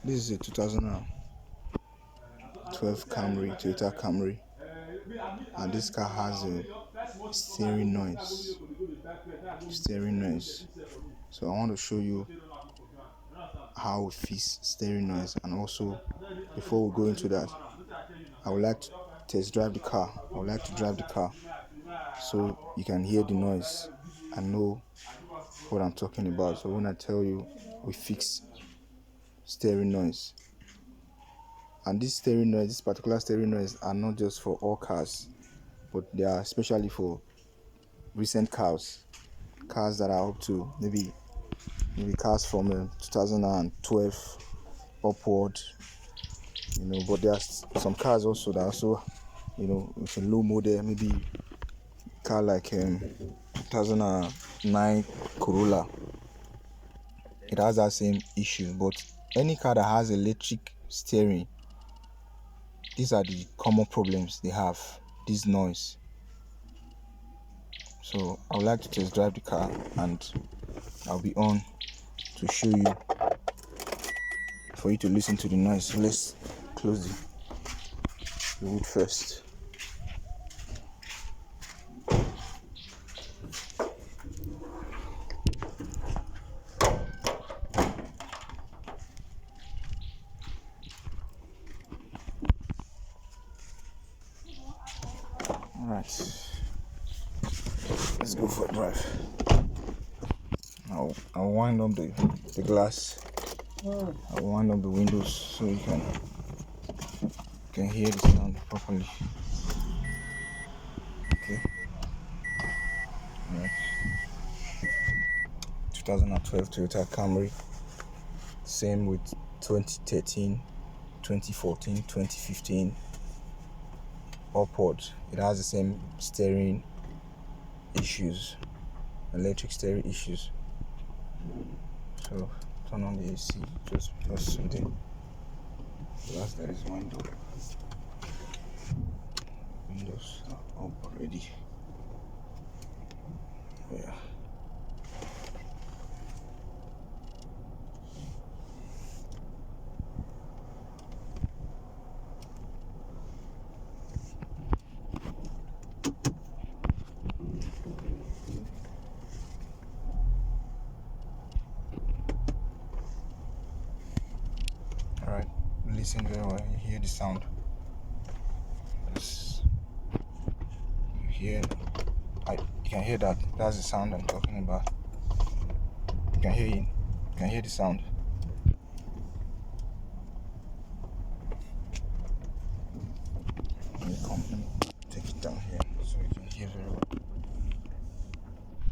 This is a 2012 Camry, Toyota Camry, and this car has a steering noise. So I want to show you how it fix steering noise, and also before we go into that, I would like to test drive the car. I would like to drive the car so you can hear the noise and know what I'm talking about. So when I tell you we fix steering noise, and this particular steering noise are not just for all cars, but they are especially for recent cars that are up to maybe cars from 2012 upward, but there are some cars also that also, it's a low model, maybe car like 2009 Corolla. It has that same issue. But any car that has electric steering, these are the common problems they have, this noise. So I would like to test drive the car, and I'll be on to show you, for you to listen to the noise. So let's close the hood first. Alright, let's go for a drive. I'll wind up the glass. I'll wind up the windows so you can hear the sound properly. Okay. Alright. 2012 Toyota Camry. Same with 2013, 2014, 2015. Upwards. It has the same steering issues, electric steering issues. So turn on the AC, just something. Glass that is window. Windows are up already. Yeah. Alright, listen very well. You hear the sound. You can hear that. That's the sound I'm talking about. You can hear the sound.